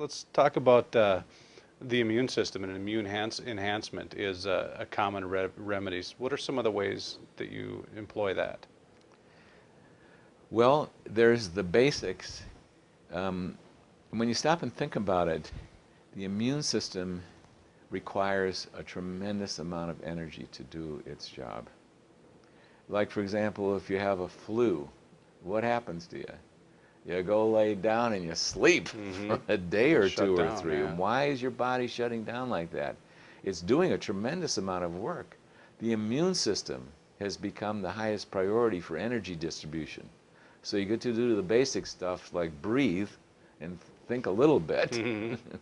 let's talk about the immune system, and immune enhancement is a common remedies. What are some of the ways that you employ that? Well, there's the basics. Um, when you stop and think about it, the immune system requires a tremendous amount of energy to do its job. Like, for example, if you have a flu, what happens to you? You go lay down and you sleep Mm-hmm. for a day or Shut two or down, three. yeah. And why is your body shutting down like that? It's doing a tremendous amount of work. The immune system has become the highest priority for energy distribution. So you get to do the basic stuff like breathe and think a little bit. Mm-hmm.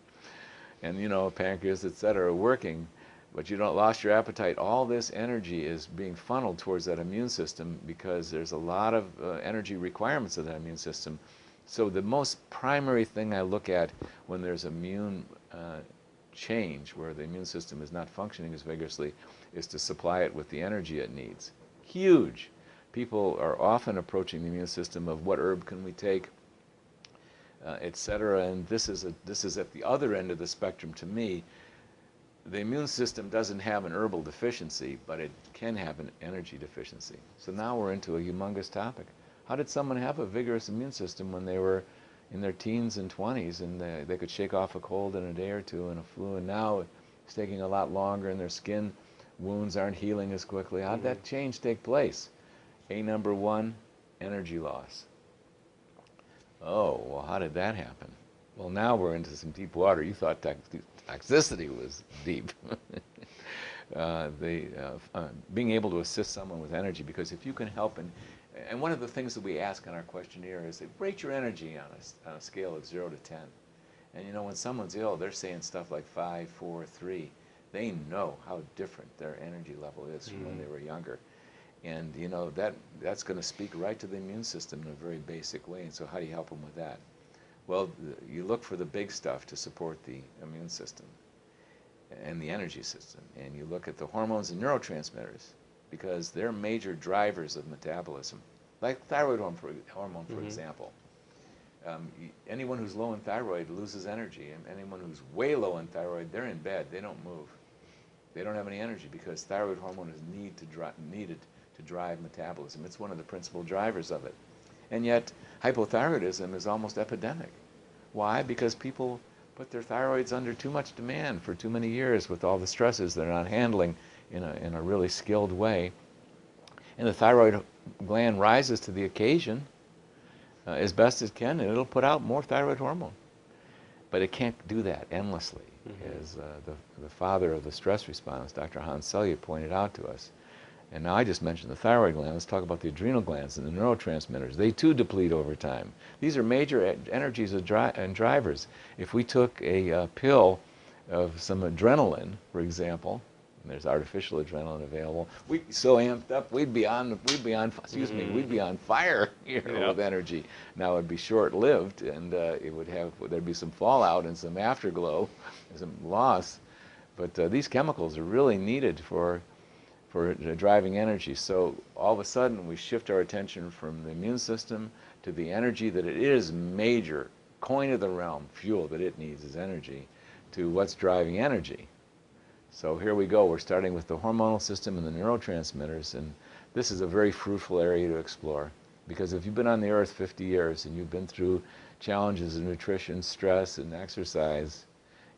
And pancreas, etc., are working, but you don't lost your appetite. All this energy is being funneled towards that immune system because there's a lot of energy requirements of that immune system. So the most primary thing I look at when there's immune change, where the immune system is not functioning as vigorously, is to supply it with the energy it needs. Huge. People are often approaching the immune system of what herb can we take, etc. And this is at the other end of the spectrum to me. The immune system doesn't have an herbal deficiency, but it can have an energy deficiency. So now we're into a humongous topic. How did someone have a vigorous immune system when they were in their teens and 20s and they could shake off a cold in a day or two and a flu, and now it's taking a lot longer and their skin wounds aren't healing as quickly? How did that change take place? Number one, energy loss. Oh, well, how did that happen? Well, now we're into some deep water. You thought toxicity was deep. Being able to assist someone with energy, because if you can help, and one of the things that we ask on our questionnaire is, rate your energy on a scale of 0 to 10. And when someone's ill, they're saying stuff like 5, 4, 3. They know how different their energy level is from when they were younger. And that's going to speak right to the immune system in a very basic way. And so how do you help them with that? Well, you look for the big stuff to support the immune system and the energy system. And you look at the hormones and neurotransmitters, because they're major drivers of metabolism. Like thyroid hormone, for example. Anyone who's low in thyroid loses energy. And anyone who's way low in thyroid, they're in bed. They don't move. They don't have any energy because thyroid hormone is needed to drive metabolism. It's one of the principal drivers of it. And yet, hypothyroidism is almost epidemic. Why? Because people put their thyroids under too much demand for too many years with all the stresses they're not handling in a really skilled way. And the thyroid gland rises to the occasion as best it can, and it'll put out more thyroid hormone. But it can't do that endlessly, as the father of the stress response, Dr. Hans Selye, pointed out to us. And now I just mentioned the thyroid gland. Let's talk about the adrenal glands and the neurotransmitters. They too deplete over time. These are major energies and drivers. If we took a pill of some adrenaline, for example, and there's artificial adrenaline available, we'd be so amped up, we'd be on fire with energy. Now it'd be short-lived, and there'd be some fallout and some afterglow, some loss. But these chemicals are really needed for driving energy. So all of a sudden we shift our attention from the immune system to the energy that it is major, coin of the realm, fuel that it needs is energy, to what's driving energy. So here we go. We're starting with the hormonal system and the neurotransmitters, and this is a very fruitful area to explore, because if you've been on the earth 50 years and you've been through challenges of nutrition, stress, and exercise,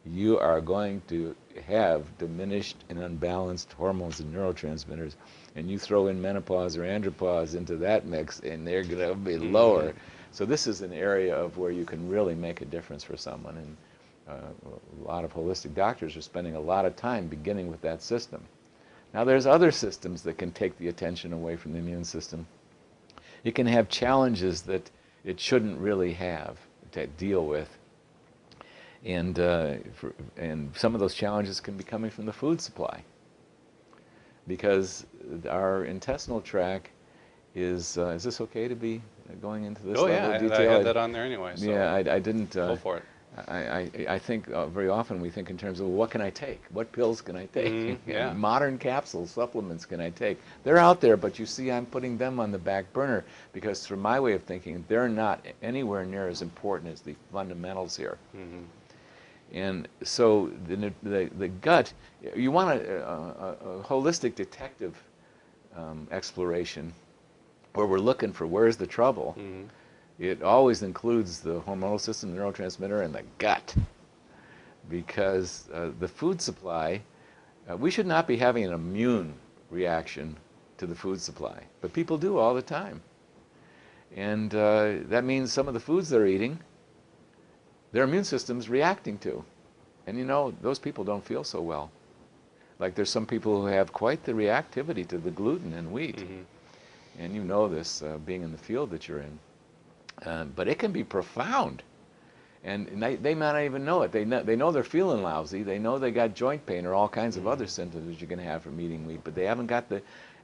you are going to have diminished and unbalanced hormones and neurotransmitters, and you throw in menopause or andropause into that mix, and they're going to be lower. So this is an area of where you can really make a difference for someone, and a lot of holistic doctors are spending a lot of time beginning with that system. Now there's other systems that can take the attention away from the immune system. It can have challenges that it shouldn't really have to deal with. And some of those challenges can be coming from the food supply, because our intestinal tract is this okay to be going into this level of detail? I had that on there anyway. So yeah, I didn't. Go for it. I think very often we think in terms of, well, what can I take? What pills can I take? Yeah. Modern capsules, supplements can I take? They're out there, but you see I'm putting them on the back burner, because from my way of thinking, they're not anywhere near as important as the fundamentals here. And so the gut, you want a holistic detective exploration where we're looking for where's the trouble. Mm-hmm. It always includes the hormonal system, the neurotransmitter, and the gut, because the food supply, we should not be having an immune reaction to the food supply, but people do all the time. And that means some of the foods they're eating, their immune system's reacting to. And you know, those people don't feel so well. Like there's some people who have quite the reactivity to the gluten in wheat. Mm-hmm. And you know this, being in the field that you're in. But it can be profound. And they might not even know it. They know they're feeling lousy. They know they got joint pain or all kinds of other symptoms that you can have from eating wheat. But they haven't got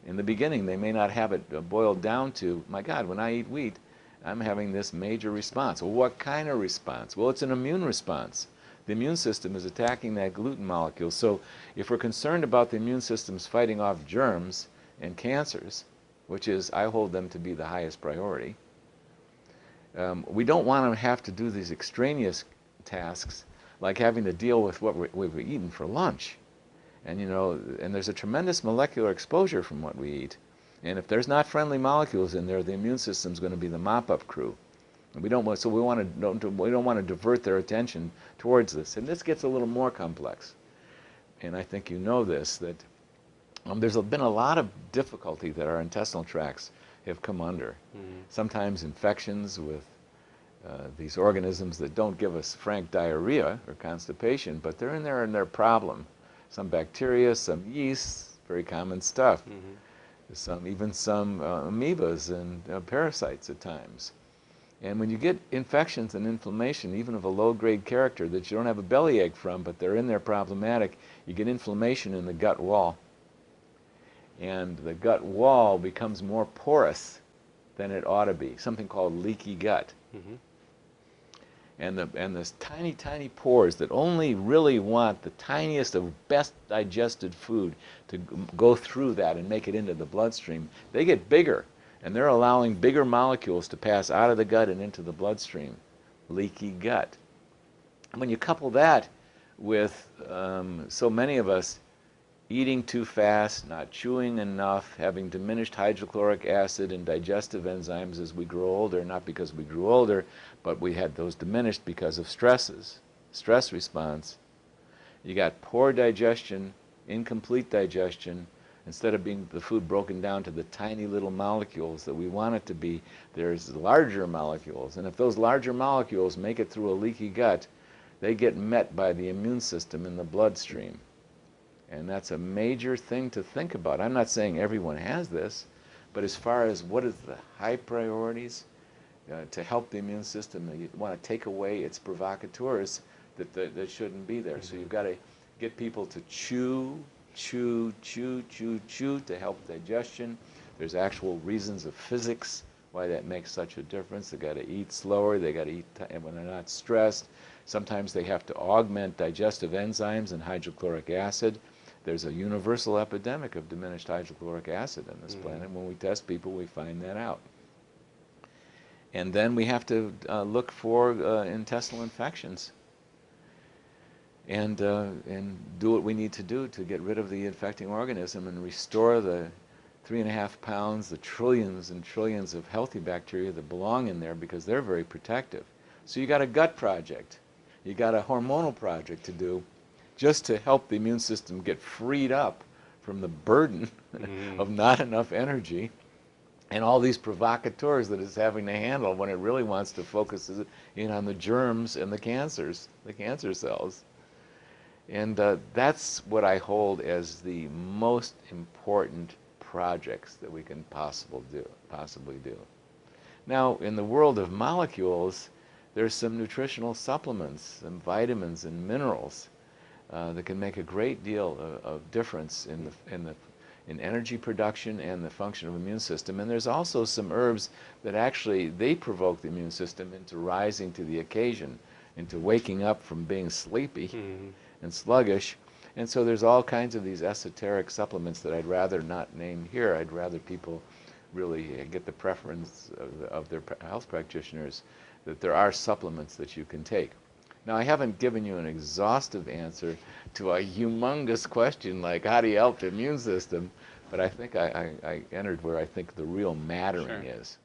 in the beginning, they may not have it boiled down to, my God, when I eat wheat, I'm having this major response. Well, what kind of response? Well, it's an immune response. The immune system is attacking that gluten molecule. So if we're concerned about the immune system's fighting off germs and cancers, which is, I hold them to be the highest priority, we don't want to have to do these extraneous tasks like having to deal with what we've eaten for lunch. And you know, and there's a tremendous molecular exposure from what we eat. And if there's not friendly molecules in there, the immune system's going to be the mop-up crew. And we don't want to divert their attention towards this. And this gets a little more complex. And I think you know this, that there's been a lot of difficulty that our intestinal tracts have come under. Mm-hmm. Sometimes infections with these organisms that don't give us frank diarrhea or constipation, but they're in there and they're a problem. Some bacteria, some yeasts, very common stuff. Mm-hmm. Even some amoebas and parasites at times. And when you get infections and inflammation, even of a low-grade character that you don't have a bellyache from, but they're in there problematic, you get inflammation in the gut wall. And the gut wall becomes more porous than it ought to be, something called leaky gut. Mm-hmm. And this tiny, tiny pores that only really want the tiniest of best digested food to go through that and make it into the bloodstream, they get bigger. And they're allowing bigger molecules to pass out of the gut and into the bloodstream. Leaky gut. And when you couple that with so many of us eating too fast, not chewing enough, having diminished hydrochloric acid and digestive enzymes as we grow older, not because we grew older, but we had those diminished because of stresses, stress response. You got poor digestion, incomplete digestion. Instead of being the food broken down to the tiny little molecules that we want it to be, there's larger molecules. And if those larger molecules make it through a leaky gut, they get met by the immune system in the bloodstream. And that's a major thing to think about. I'm not saying everyone has this, but as far as what is the high priorities to help the immune system, you want to take away its provocateurs that shouldn't be there. So you've got to get people to chew to help digestion. There's actual reasons of physics why that makes such a difference. They've got to eat slower. They got to eat when they're not stressed. Sometimes they have to augment digestive enzymes and hydrochloric acid. There's a universal epidemic of diminished hydrochloric acid on this planet. When we test people, we find that out. And then we have to look for intestinal infections and do what we need to do to get rid of the infecting organism and restore the 3.5 pounds, the trillions and trillions of healthy bacteria that belong in there, because they're very protective. So you got a gut project. You got a hormonal project to do just to help the immune system get freed up from the burden of not enough energy and all these provocateurs that it's having to handle when it really wants to focus in on the germs and the cancers, the cancer cells. And that's what I hold as the most important projects that we can possibly do. Now, in the world of molecules, there's some nutritional supplements and vitamins and minerals that can make a great deal of difference in energy production and the function of the immune system. And there's also some herbs that actually, they provoke the immune system into rising to the occasion, into waking up from being sleepy and sluggish. And so there's all kinds of these esoteric supplements that I'd rather not name here. I'd rather people really get the preference of their health practitioners, that there are supplements that you can take. Now, I haven't given you an exhaustive answer to a humongous question like how do you help the immune system, but I think I entered where I think the real mattering Sure. is.